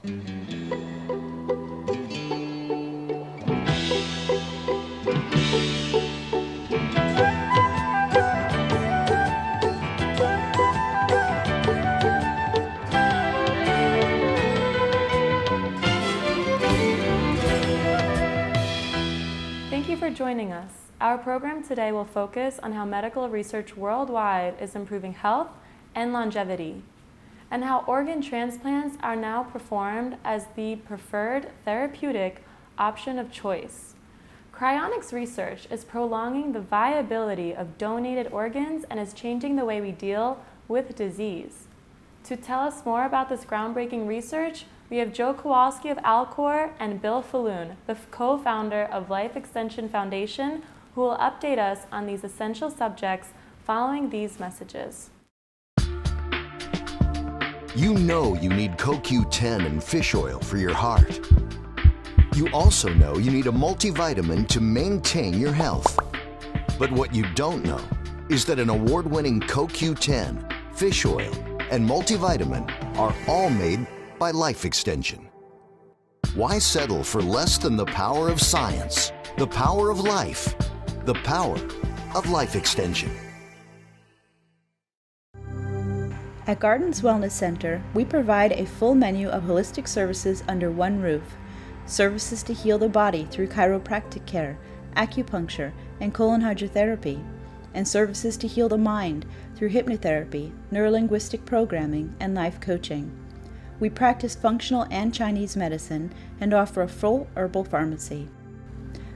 Thank you for joining us. Our program today will focus on how medical research worldwide is improving health and longevity, and how organ transplants are now performed as the preferred therapeutic option of choice. Cryonics research is prolonging the viability of donated organs and is changing the way we deal with disease. To tell us more about this groundbreaking research, we have Joe Kowalsky of Alcor and Bill Faloon, the co-founder of Life Extension Foundation, who will update us on these essential subjects following these messages. You know you need CoQ10 and fish oil for your heart. You also know you need a multivitamin to maintain your health. But what you don't know is that an award-winning CoQ10, fish oil, and multivitamin are all made by Life Extension. Why settle for less than the power of science, the power of life, the power of Life Extension? At Gardens Wellness Center, we provide a full menu of holistic services under one roof. Services to heal the body through chiropractic care, acupuncture, and colon hydrotherapy, and services to heal the mind through hypnotherapy, neurolinguistic programming, and life coaching. We practice functional and Chinese medicine and offer a full herbal pharmacy.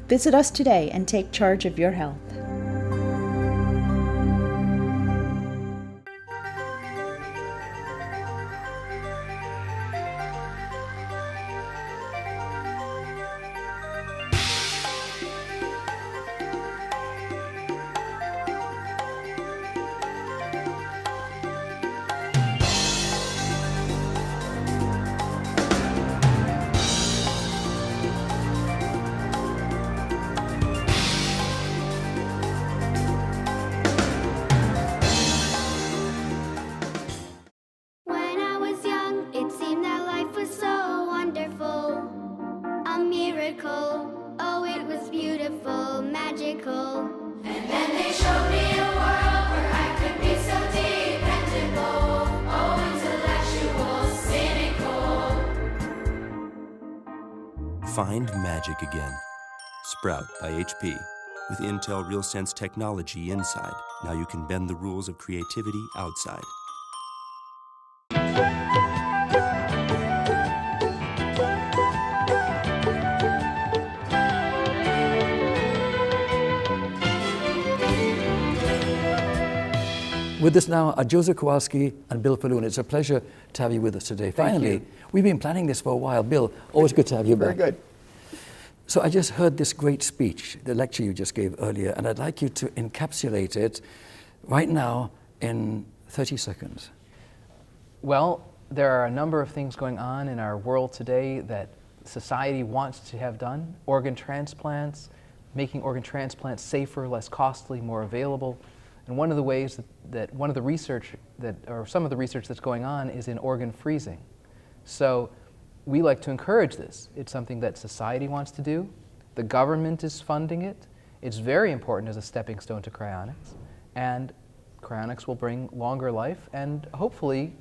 Visit us today and take charge of your health. Find magic again. Sprout by HP. With Intel RealSense technology inside, now you can bend the rules of creativity outside. With us now are Joseph Kowalsky and Bill Faloon. It's a pleasure to have you with us today. Finally, we've been planning this for a while. Bill, always good to have you back. Very good. So I just heard this great speech, the lecture you just gave earlier, and I'd like you to encapsulate it right now in 30 seconds. Well, there are a number of things going on in our world today that society wants to have done. Organ transplants, making organ transplants safer, less costly, more available. And one of the ways that some of the research that's going on is in organ freezing. So we like to encourage this. It's something that society wants to do. The government is funding it. It's very important as a stepping stone to cryonics. And cryonics will bring longer life and hopefully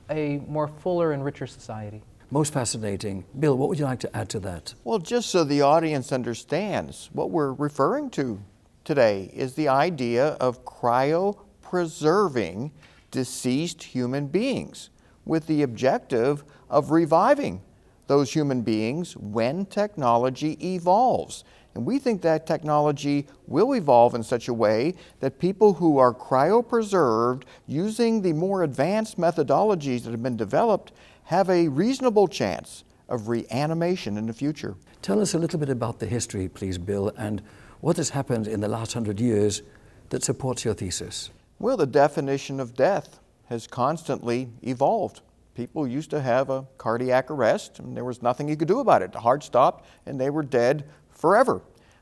a more fuller and richer society. Most fascinating. Bill, what would you like to add to that? Well, just so the audience understands, what we're referring to today is the idea of cryopreserving deceased human beings with the objective of reviving those human beings when technology evolves. And we think that technology will evolve in such a way that people who are cryopreserved using the more advanced methodologies that have been developed have a reasonable chance of reanimation in the future. Tell us a little bit about the history, please, Bill, and what has happened in the last 100 years that supports your thesis? Well, the definition of death has constantly evolved. People used to have a cardiac arrest and there was nothing you could do about it. The heart stopped and they were dead forever.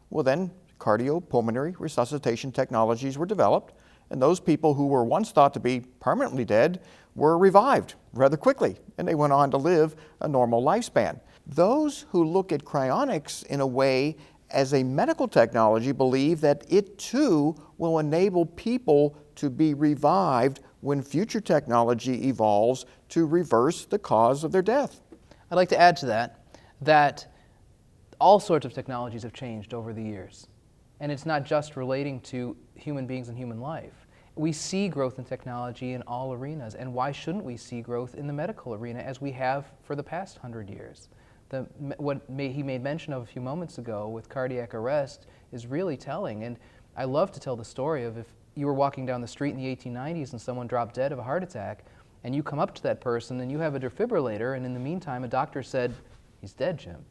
Well, then cardiopulmonary resuscitation technologies were developed, and those people who were once thought to be permanently dead were revived rather quickly, and they went on to live a normal lifespan. Those who look at cryonics in a way as a medical technology believe that it too will enable people to be revived when future technology evolves to reverse the cause of their death. I'd like to add to that all sorts of technologies have changed over the years. And it's not just relating to human beings and human life. We see growth in technology in all arenas, and why shouldn't we see growth in the medical arena as we have for the past 100 years? He made mention of a few moments ago with cardiac arrest is really telling, and I love to tell the story of if you were walking down the street in the 1890s and someone dropped dead of a heart attack, and you come up to that person and you have a defibrillator, and in the meantime a doctor said, "He's dead, Jim."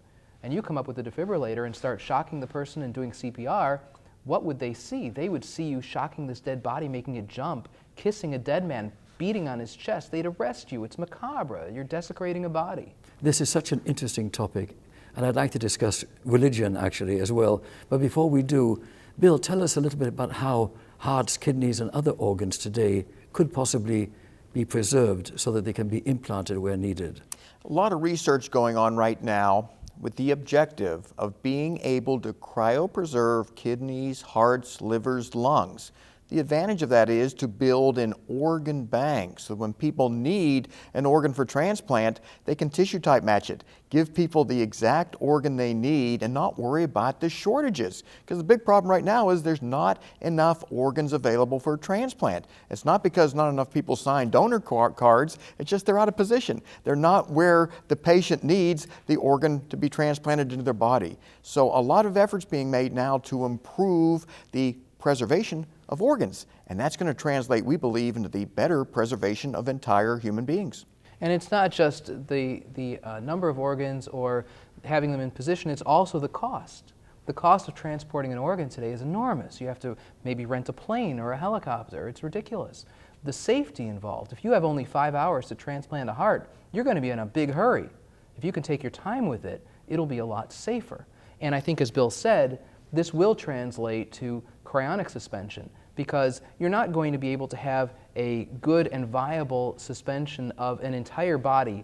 And you come up with a defibrillator and start shocking the person and doing CPR, what would they see? They would see you shocking this dead body, making it jump, kissing a dead man, beating on his chest. They'd arrest you. It's macabre. You're desecrating a body. This is such an interesting topic, and I'd like to discuss religion actually as well. But before we do, Bill, tell us a little bit about how hearts, kidneys, and other organs today could possibly be preserved so that they can be implanted where needed. A lot of research going on right now with the objective of being able to cryopreserve kidneys, hearts, livers, lungs. The advantage of that is to build an organ bank, so when people need an organ for transplant, they can tissue type match it, give people the exact organ they need, and not worry about the shortages. Because the big problem right now is there's not enough organs available for transplant. It's not because not enough people sign donor cards, it's just they're out of position. They're not where the patient needs the organ to be transplanted into their body. So a lot of efforts being made now to improve the preservation of organs, and that's going to translate, we believe, into the better preservation of entire human beings. And it's not just the number of organs or having them in position, it's also the cost. The cost of transporting an organ today is enormous. You have to maybe rent a plane or a helicopter. It's ridiculous. The safety involved. If you have only 5 hours to transplant a heart, you're going to be in a big hurry. If you can take your time with it, it'll be a lot safer. And I think, as Bill said, this will translate to cryonic suspension, because you're not going to be able to have a good and viable suspension of an entire body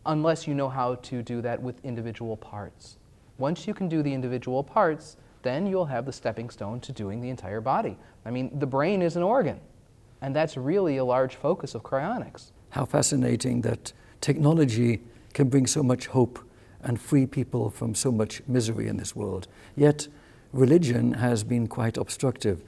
unless you know how to do that with individual parts. Once you can do the individual parts, then you'll have the stepping stone to doing the entire body. I mean, the brain is an organ, and that's really a large focus of cryonics. How fascinating that technology can bring so much hope and free people from so much misery in this world. Yet, religion has been quite obstructive.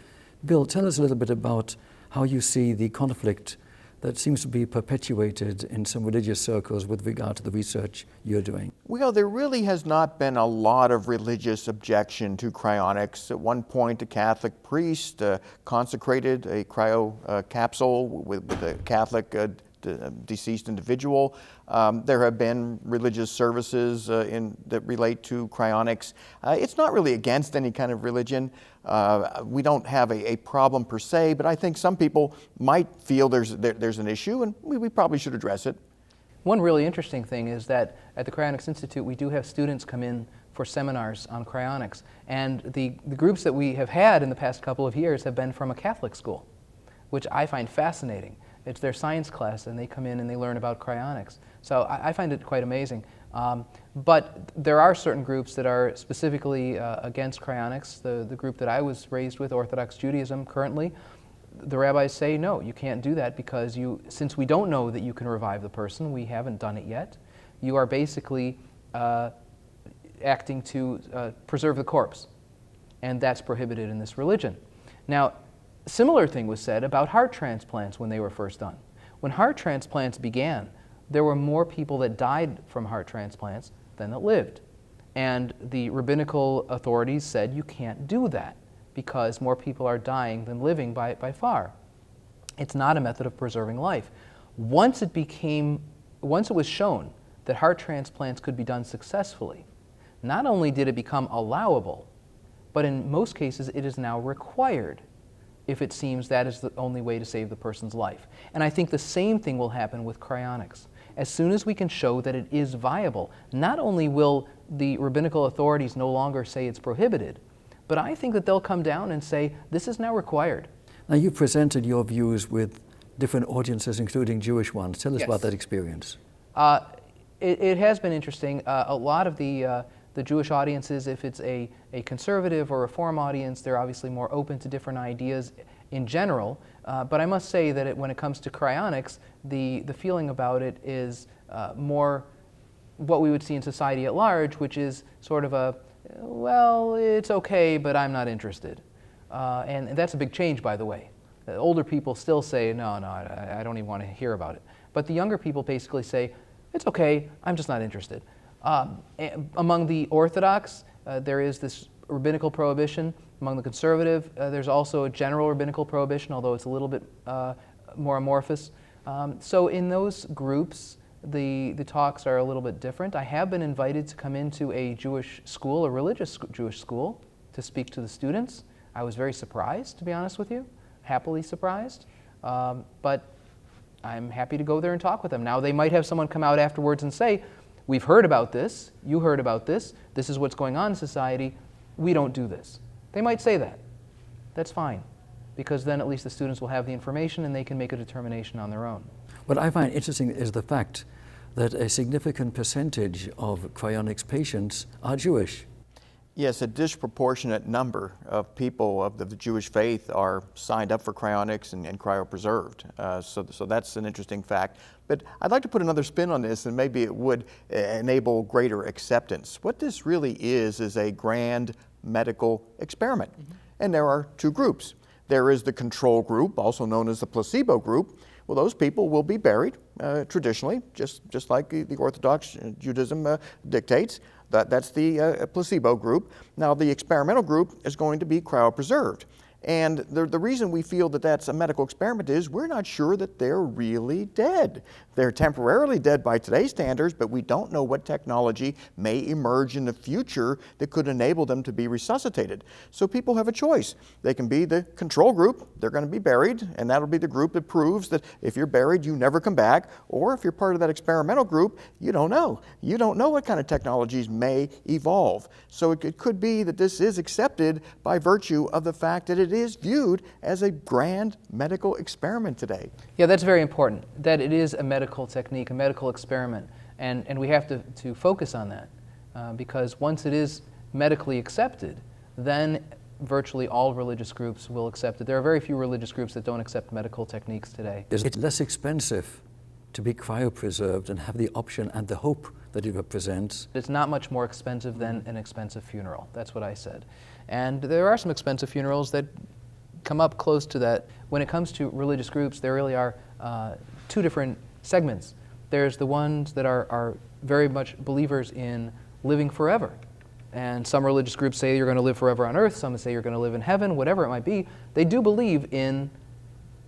Bill, tell us a little bit about how you see the conflict that seems to be perpetuated in some religious circles with regard to the research you're doing. Well, there really has not been a lot of religious objection to cryonics. At one point, a Catholic priest consecrated a cryo capsule with a Catholic deceased individual. There have been religious services that relate to cryonics. It's not really against any kind of religion. We don't have a problem per se, but I think some people might feel there's an issue, and we probably should address it. One really interesting thing is that at the Cryonics Institute, we do have students come in for seminars on cryonics, and the groups that we have had in the past couple of years have been from a Catholic school, which I find fascinating. It's their science class, and they come in and they learn about cryonics. So I find it quite amazing. But there are certain groups that are specifically against cryonics. The group that I was raised with, Orthodox Judaism, currently, the rabbis say, no, you can't do that because since we don't know that you can revive the person, we haven't done it yet, you are basically acting to preserve the corpse. And that's prohibited in this religion. Now, similar thing was said about heart transplants when they were first done. When heart transplants began, there were more people that died from heart transplants than that lived. And the rabbinical authorities said you can't do that because more people are dying than living by far. It's not a method of preserving life. Once it was shown that heart transplants could be done successfully, not only did it become allowable, but in most cases it is now required if it seems that is the only way to save the person's life. And I think the same thing will happen with cryonics. As soon as we can show that it is viable, not only will the rabbinical authorities no longer say it's prohibited, but I think that they'll come down and say, this is now required. Now, you presented your views with different audiences, including Jewish ones. Tell us Yes. about that experience. It has been interesting. A lot of the Jewish audiences, if it's a conservative or reform audience, they're obviously more open to different ideas in general. But I must say that when it comes to cryonics, the feeling about it is more what we would see in society at large, which is sort of a, well, it's okay, but I'm not interested. And that's a big change, by the way. Older people still say, no, I don't even want to hear about it. But the younger people basically say, it's okay, I'm just not interested. Among the Orthodox, there is this rabbinical prohibition. Among the conservative, there's also a general rabbinical prohibition, although it's a little bit more amorphous. So in those groups, the talks are a little bit different. I have been invited to come into a Jewish school, a religious Jewish school, to speak to the students. I was very surprised, to be honest with you, happily surprised. But I'm happy to go there and talk with them. Now, they might have someone come out afterwards and say, we've heard about this, you heard about this is what's going on in society, we don't do this. They might say that. That's fine, because then at least the students will have the information and they can make a determination on their own. What I find interesting is the fact that a significant percentage of cryonics patients are Jewish. Yes, a disproportionate number of people of the Jewish faith are signed up for cryonics and cryopreserved. So that's an interesting fact. But I'd like to put another spin on this, and maybe it would enable greater acceptance. What this really is a grand medical experiment. Mm-hmm. And there are two groups. There is the control group, also known as the placebo group. Well, those people will be buried traditionally, just like the Orthodox Judaism dictates. That's the placebo group. Now, the experimental group is going to be cryopreserved. And the reason we feel that that's a medical experiment is we're not sure that they're really dead. They're temporarily dead by today's standards, but we don't know what technology may emerge in the future that could enable them to be resuscitated. So people have a choice. They can be the control group, they're going to be buried, and that'll be the group that proves that if you're buried, you never come back. Or if you're part of that experimental group, you don't know. You don't know what kind of technologies may evolve. So it could be that this is accepted by virtue of the fact that it is viewed as a grand medical experiment today. Yeah, that's very important, that it is a medical technique, a medical experiment, and we have to focus on that because once it is medically accepted, then virtually all religious groups will accept it. There are very few religious groups that don't accept medical techniques today. Is it less expensive to be cryopreserved and have the option and the hope that it represents? It's not much more expensive than an expensive funeral. That's what I said. And there are some expensive funerals that come up close to that. When it comes to religious groups, there really are two different segments. There's the ones that are very much believers in living forever. And some religious groups say you're going to live forever on earth, some say you're going to live in heaven, whatever it might be. They do believe in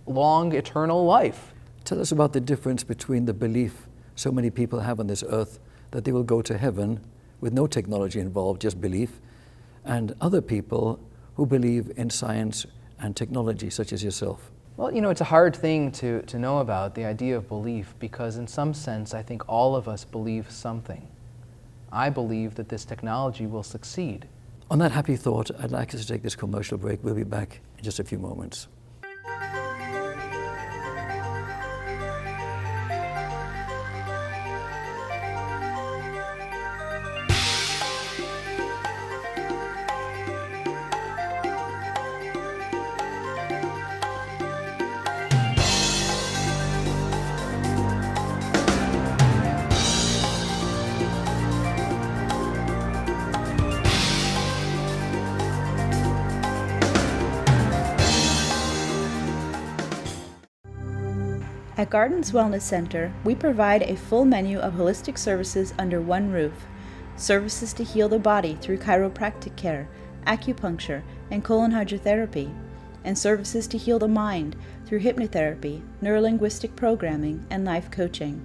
long, eternal life. Tell us about the difference between the belief so many people have on this earth that they will go to heaven with no technology involved, just belief, and other people who believe in science and technology, such as yourself. Well, you know, it's a hard thing to know about, the idea of belief, because in some sense I think all of us believe something. I believe that this technology will succeed. On that happy thought, I'd like us to take this commercial break. We'll be back in just a few moments. At Gardens Wellness Center, we provide a full menu of holistic services under one roof. Services to heal the body through chiropractic care, acupuncture, and colon hydrotherapy, and services to heal the mind through hypnotherapy, neurolinguistic programming, and life coaching.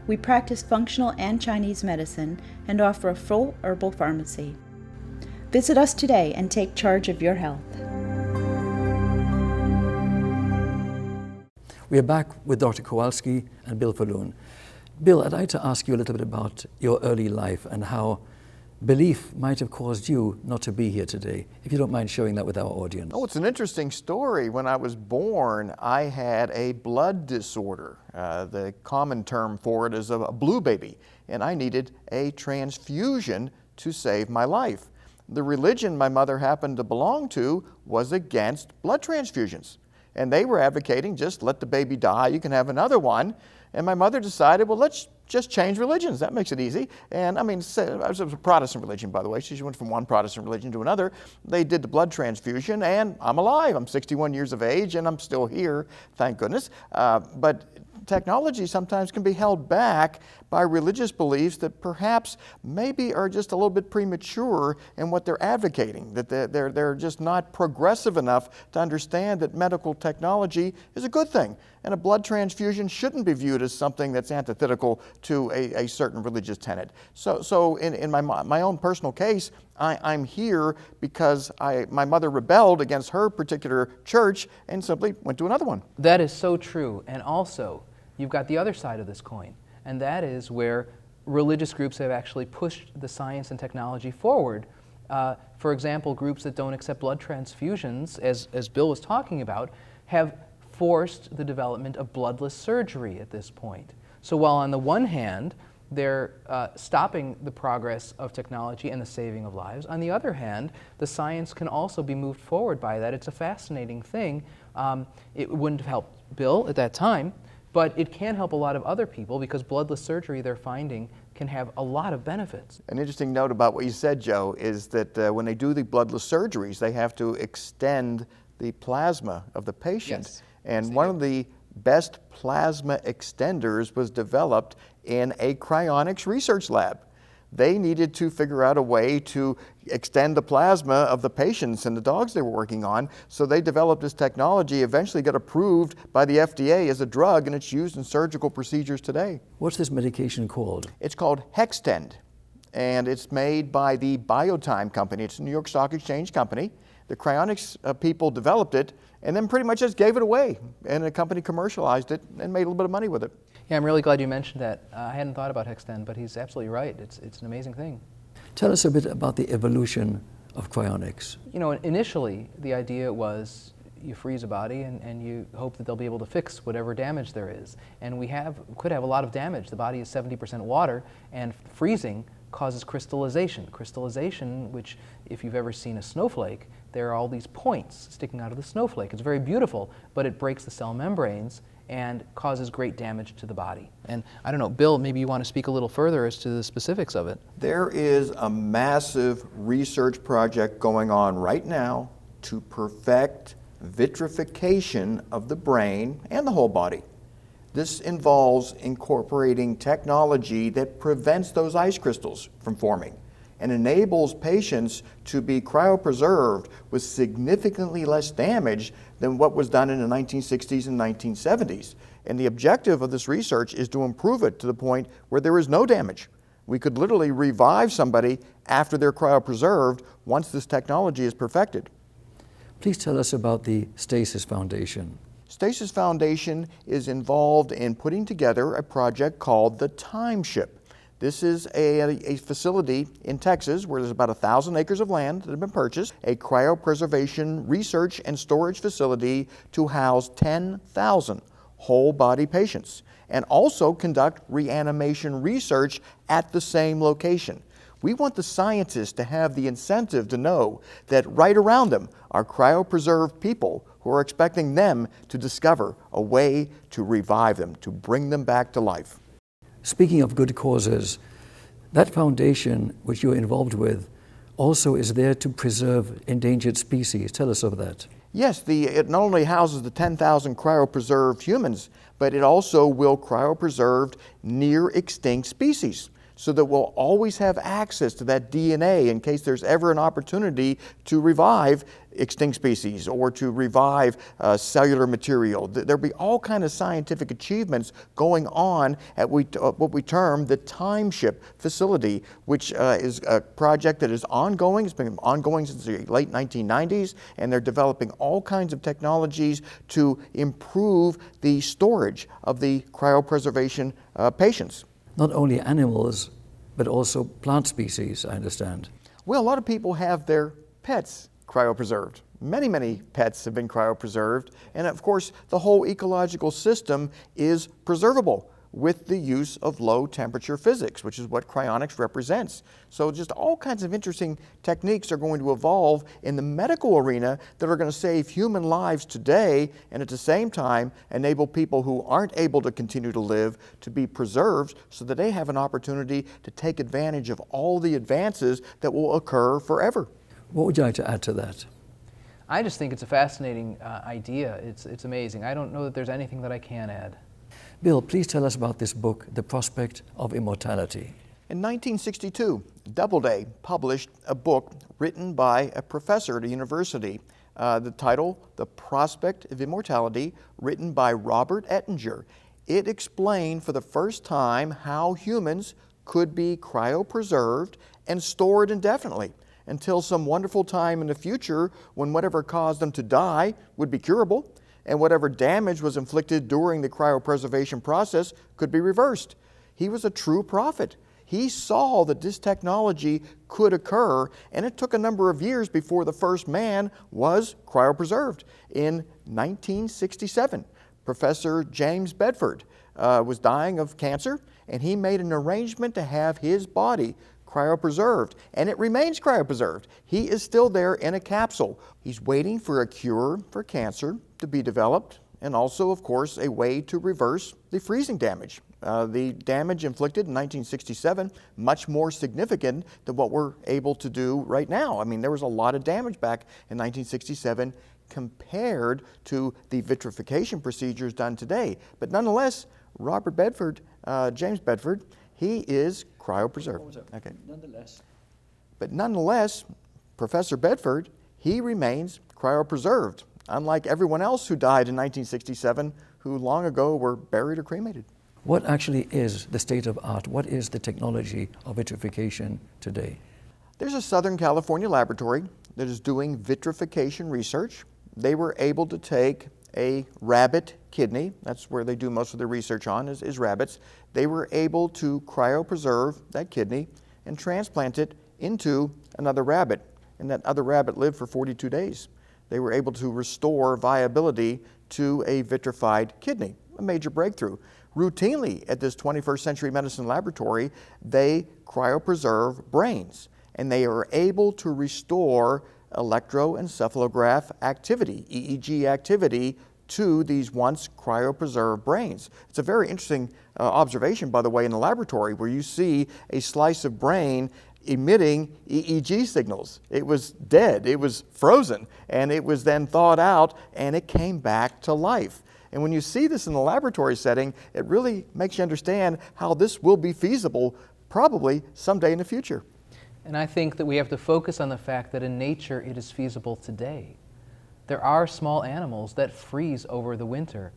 We practice functional and Chinese medicine and offer a full herbal pharmacy. Visit us today and take charge of your health. We are back with Dr. Kowalsky and Bill Faloon. Bill, I'd like to ask you a little bit about your early life and how belief might have caused you not to be here today. If you don't mind sharing that with our audience. Oh, it's an interesting story. When I was born, I had a blood disorder. The common term for it is a blue baby, and I needed a transfusion to save my life. The religion my mother happened to belong to was against blood transfusions. And they were advocating, just let the baby die, you can have another one. And my mother decided, well, let's just change religions. That makes it easy. And I mean, it was a Protestant religion, by the way. She went from one Protestant religion to another. They did the blood transfusion, and I'm alive. I'm 61 years of age, and I'm still here, thank goodness. But technology sometimes can be held back by religious beliefs that perhaps maybe are just a little bit premature in what they're advocating, that they're just not progressive enough to understand that medical technology is a good thing. And a blood transfusion shouldn't be viewed as something that's antithetical to a certain religious tenet. So in my own personal case, I'm here because my mother rebelled against her particular church and simply went to another one. That is so true. And also, you've got the other side of this coin, and that is where religious groups have actually pushed the science and technology forward. For example, groups that don't accept blood transfusions, as Bill was talking about, have forced the development of bloodless surgery at this point. So while on the one hand, they're stopping the progress of technology and the saving of lives, on the other hand, the science can also be moved forward by that. It's a fascinating thing. It wouldn't have helped Bill at that time, but it can help a lot of other people because bloodless surgery, they're finding, can have a lot of benefits. An interesting note about what you said, Joe, is that when they do the bloodless surgeries, they have to extend the plasma of the patient. Yes. And one of the best plasma extenders was developed in a cryonics research lab. They needed to figure out a way to extend the plasma of the patients and the dogs they were working on, so they developed this technology, eventually got approved by the FDA as a drug, and it's used in surgical procedures today. What's this medication called? It's called Hextend, and it's made by the Biotime company. It's a New York Stock Exchange company. The cryonics people developed it and then pretty much just gave it away, and a company commercialized it and made a little bit of money with it. Yeah, I'm really glad you mentioned that. I hadn't thought about Hextend, but he's absolutely right. It's an amazing thing. Tell us a bit about the evolution of cryonics. You know, initially, the idea was you freeze a body and you hope that they'll be able to fix whatever damage there is. And we could have a lot of damage. The body is 70% water, and freezing causes crystallization. Crystallization, which if you've ever seen a snowflake, there are all these points sticking out of the snowflake. It's very beautiful, but it breaks the cell membranes and causes great damage to the body. And I don't know, Bill, maybe you want to speak a little further as to the specifics of it. There is a massive research project going on right now to perfect vitrification of the brain and the whole body. This involves incorporating technology that prevents those ice crystals from forming and enables patients to be cryopreserved with significantly less damage than what was done in the 1960s and 1970s. And the objective of this research is to improve it to the point where there is no damage. We could literally revive somebody after they're cryopreserved once this technology is perfected. Please tell us about the Stasis Foundation. Stasis Foundation is involved in putting together a project called the Timeship. This is a facility in Texas where there's about 1,000 acres of land that have been purchased, a cryopreservation research and storage facility to house 10,000 whole body patients, and also conduct reanimation research at the same location. We want the scientists to have the incentive to know that right around them are cryopreserved people who are expecting them to discover a way to revive them, to bring them back to life. Speaking of good causes, that foundation which you're involved with also is there to preserve endangered species. Tell us of that. Yes, it not only houses the 10,000 cryopreserved humans, but it also will cryopreserve near extinct species, so that we'll always have access to that DNA in case there's ever an opportunity to revive extinct species or to revive cellular material. There'll be all kinds of scientific achievements going on at what we term the Timeship Facility, which is a project that is ongoing. It's been ongoing since the late 1990s, and they're developing all kinds of technologies to improve the storage of the cryopreservation patients. Not only animals but also plant species, I understand. Well, a lot of people have their pets cryopreserved. Many, many pets have been cryopreserved. And of course, the whole ecological system is preservable with the use of low temperature physics, which is what cryonics represents. So just all kinds of interesting techniques are going to evolve in the medical arena that are going to save human lives today and at the same time enable people who aren't able to continue to live to be preserved so that they have an opportunity to take advantage of all the advances that will occur forever. What would you like to add to that? I just think it's a fascinating idea. It's amazing. I don't know that there's anything that I can add. Bill, please tell us about this book, The Prospect of Immortality. In 1962, Doubleday published a book written by a professor at a university. The title, The Prospect of Immortality, written by Robert Ettinger. It explained for the first time how humans could be cryopreserved and stored indefinitely until some wonderful time in the future when whatever caused them to die would be curable, and whatever damage was inflicted during the cryopreservation process could be reversed. He was a true prophet. He saw that this technology could occur, and it took a number of years before the first man was cryopreserved. In 1967, Professor James Bedford was dying of cancer, and he made an arrangement to have his body cryopreserved, and it remains cryopreserved. He is still there in a capsule. He's waiting for a cure for cancer to be developed, and also, of course, a way to reverse the freezing damage. The damage inflicted in 1967, much more significant than what we're able to do right now. I mean, there was a lot of damage back in 1967 compared to the vitrification procedures done today. But nonetheless, Robert Bedford, James Bedford, he is cryopreserved. Okay. But nonetheless, Professor Bedford, he remains cryopreserved, unlike everyone else who died in 1967, who long ago were buried or cremated. What actually is the state of art? What is the technology of vitrification today? There's a Southern California laboratory that is doing vitrification research. They were able to take a rabbit kidney, that's where they do most of their research on, is rabbits. They were able to cryopreserve that kidney and transplant it into another rabbit, and that other rabbit lived for 42 days. They were able to restore viability to a vitrified kidney, a major breakthrough. Routinely at this 21st century medicine laboratory, they cryopreserve brains, and they are able to restore electroencephalograph activity, EEG activity, to these once cryopreserved brains. It's a very interesting observation, by the way, in the laboratory, where you see a slice of brain emitting EEG signals. It was dead, it was frozen, and it was then thawed out, and it came back to life. And when you see this in the laboratory setting, it really makes you understand how this will be feasible probably someday in the future. And I think that we have to focus on the fact that in nature it is feasible today. There are small animals that freeze over the winter,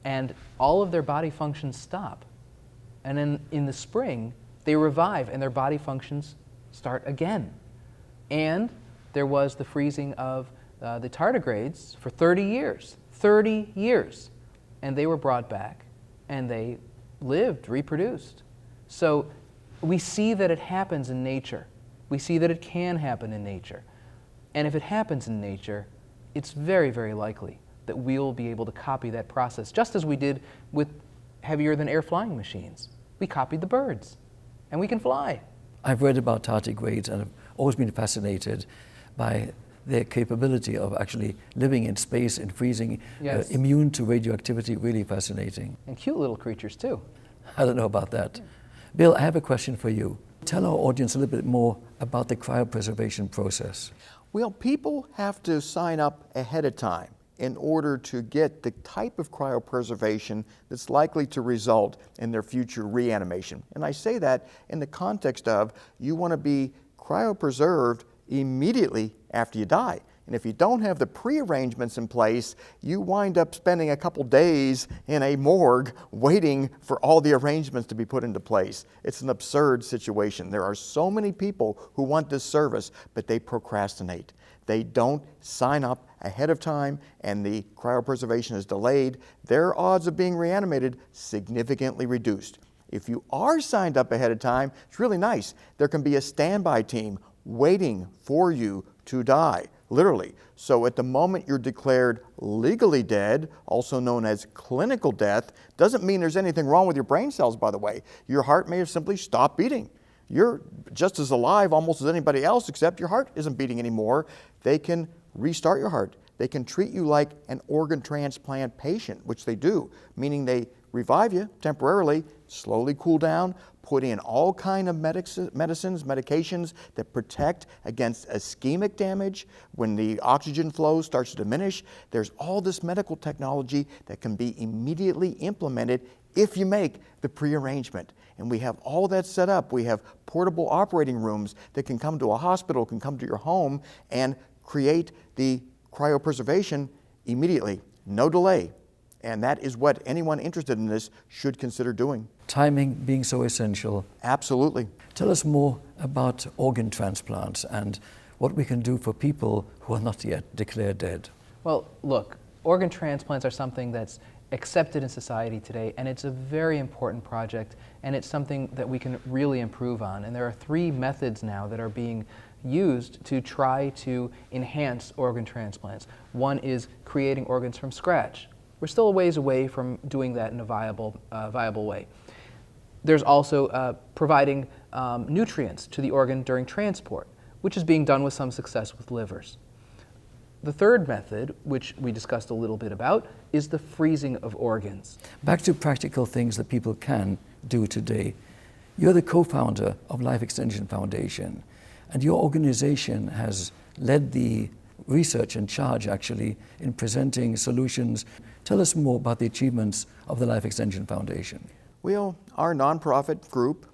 and all of their body functions stop. And in the spring, they revive and their body functions start again. And there was the freezing of the tardigrades for 30 years. 30 years. And they were brought back, and they lived, reproduced. So we see that it happens in nature. We see that it can happen in nature. And if it happens in nature, it's very, very likely that we'll be able to copy that process, just as we did with heavier-than-air flying machines. We copied the birds, and we can fly. I've read about tardigrades, and I've always been fascinated by their capability of actually living in space and freezing, Yes. Immune to radioactivity, really fascinating. And cute little creatures, too. I don't know about that. Bill, I have a question for you. Tell our audience a little bit more about the cryopreservation process. Well, people have to sign up ahead of time in order to get the type of cryopreservation that's likely to result in their future reanimation. And I say that in the context of you want to be cryopreserved immediately after you die. And if you don't have the pre-arrangements in place, you wind up spending a couple days in a morgue waiting for all the arrangements to be put into place. It's an absurd situation. There are so many people who want this service, but they procrastinate. They don't sign up ahead of time, and the cryopreservation is delayed. Their odds of being reanimated significantly reduced. If you are signed up ahead of time, it's really nice. There can be a standby team waiting for you to die, literally. So at the moment you're declared legally dead, also known as clinical death, doesn't mean there's anything wrong with your brain cells, by the way. Your heart may have simply stopped beating. You're just as alive almost as anybody else, except your heart isn't beating anymore. They can restart your heart. They can treat you like an organ transplant patient, which they do, meaning they revive you temporarily, slowly cool down, put in all kind of medicines, medications that protect against ischemic damage. When the oxygen flow starts to diminish, there's all this medical technology that can be immediately implemented if you make the prearrangement. And we have all that set up. We have portable operating rooms that can come to a hospital, can come to your home, and create the cryopreservation immediately, no delay. And that is what anyone interested in this should consider doing. Timing being so essential. Absolutely. Tell us more about organ transplants and what we can do for people who are not yet declared dead. Well, look, organ transplants are something that's accepted in society today, and it's a very important project, and it's something that we can really improve on. And there are 3 methods now that are being used to try to enhance organ transplants. One is creating organs from scratch. We're still a ways away from doing that in a viable way. There's also providing nutrients to the organ during transport, which is being done with some success with livers. The third method, which we discussed a little bit about, is the freezing of organs. Back to practical things that people can do today. You're the co-founder of Life Extension Foundation, and your organization has led the research and charge actually in presenting solutions. Tell us more about the achievements of the Life Extension Foundation. Well, our nonprofit group,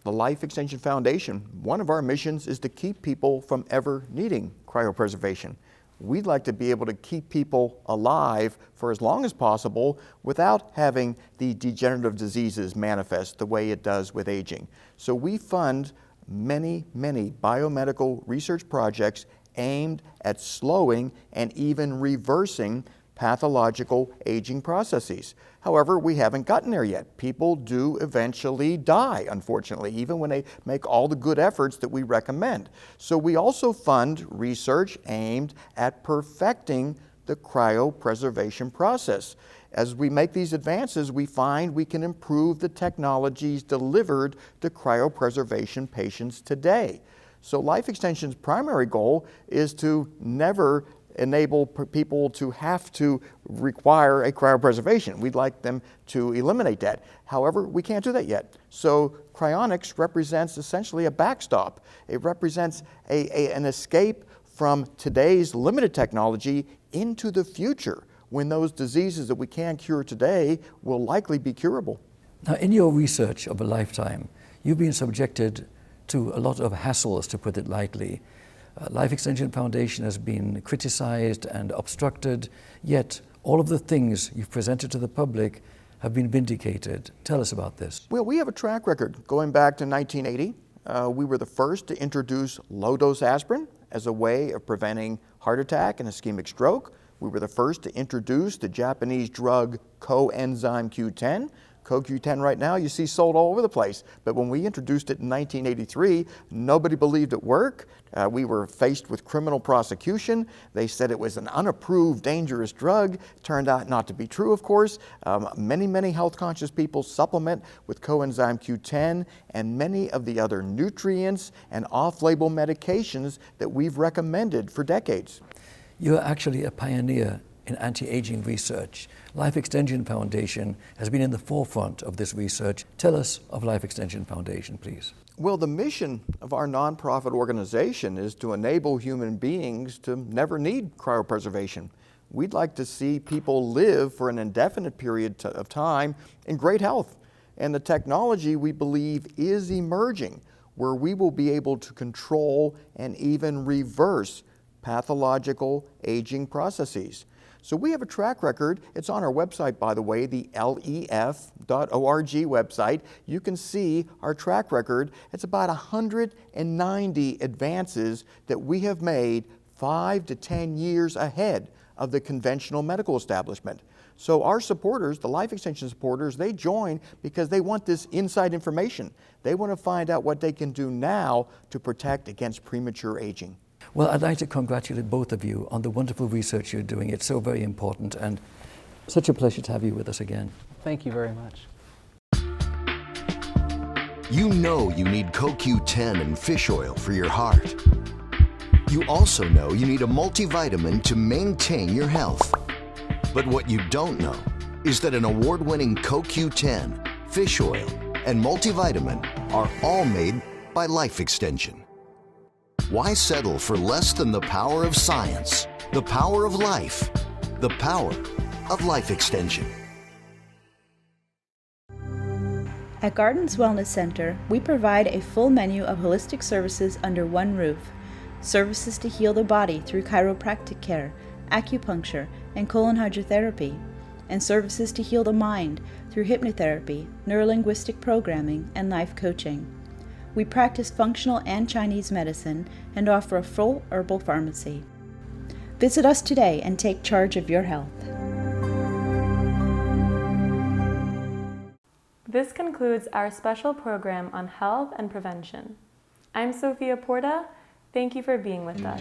the Life Extension Foundation, one of our missions is to keep people from ever needing cryopreservation. We'd like to be able to keep people alive for as long as possible without having the degenerative diseases manifest the way it does with aging. So we fund many biomedical research projects aimed at slowing and even reversing pathological aging processes. However, we haven't gotten there yet. People do eventually die, unfortunately, even when they make all the good efforts that we recommend. So we also fund research aimed at perfecting the cryopreservation process. As we make these advances, we find we can improve the technologies delivered to cryopreservation patients today. So Life Extension's primary goal is to never enable people to have to require a cryopreservation. We'd like them to eliminate that. However, we can't do that yet. So Cryonics represents essentially a backstop. It represents an escape from today's limited technology into the future, when those diseases that we can cure today will likely be curable. Now, in your research of a lifetime, you've been subjected to a lot of hassles, to put it lightly. Life Extension Foundation has been criticized and obstructed, yet all of the things you've presented to the public have been vindicated. Tell us about this. Well, we have a track record going back to 1980. We were the first to introduce low-dose aspirin as a way of preventing heart attack and ischemic stroke. We were the first to introduce the Japanese drug coenzyme Q10. CoQ10 right now you see sold all over the place, but when we introduced it in 1983, nobody believed it worked. We were faced with criminal prosecution. They said it was an unapproved, dangerous drug. Turned out not to be true, of course. Many health-conscious people supplement with coenzyme Q10 and many of the other nutrients and off-label medications that we've recommended for decades. You're actually a pioneer in anti-aging research. Life Extension Foundation has been in the forefront of this research. Tell us of Life Extension Foundation, please. Well, the mission of our nonprofit organization is to enable human beings to never need cryopreservation. We'd like to see people live for an indefinite period of time in great health. And the technology, we believe, is emerging, where we will be able to control and even reverse pathological aging processes. So we have a track record. It's on our website, by the way, the lef.org website. You can see our track record. It's about 190 advances that we have made 5 to 10 years ahead of the conventional medical establishment. So our supporters, the life extension supporters, they join because they want this inside information. They want to find out what they can do now to protect against premature aging. Well, I'd like to congratulate both of you on the wonderful research you're doing. It's so very important, and such a pleasure to have you with us again. Thank you very much. You know you need CoQ10 and fish oil for your heart. You also know you need a multivitamin to maintain your health. But what you don't know is that an award-winning CoQ10, fish oil, and multivitamin are all made by Life Extension. Why settle for less than the power of science, the power of life, the power of Life Extension? At Gardens Wellness Center, we provide a full menu of holistic services under one roof. Services to heal the body through chiropractic care, acupuncture, and colon hydrotherapy, and services to heal the mind through hypnotherapy, neurolinguistic programming, and life coaching. We practice functional and Chinese medicine and offer a full herbal pharmacy. Visit us today and take charge of your health. This concludes our special program on health and prevention. I'm Sophia Porta. Thank you for being with us.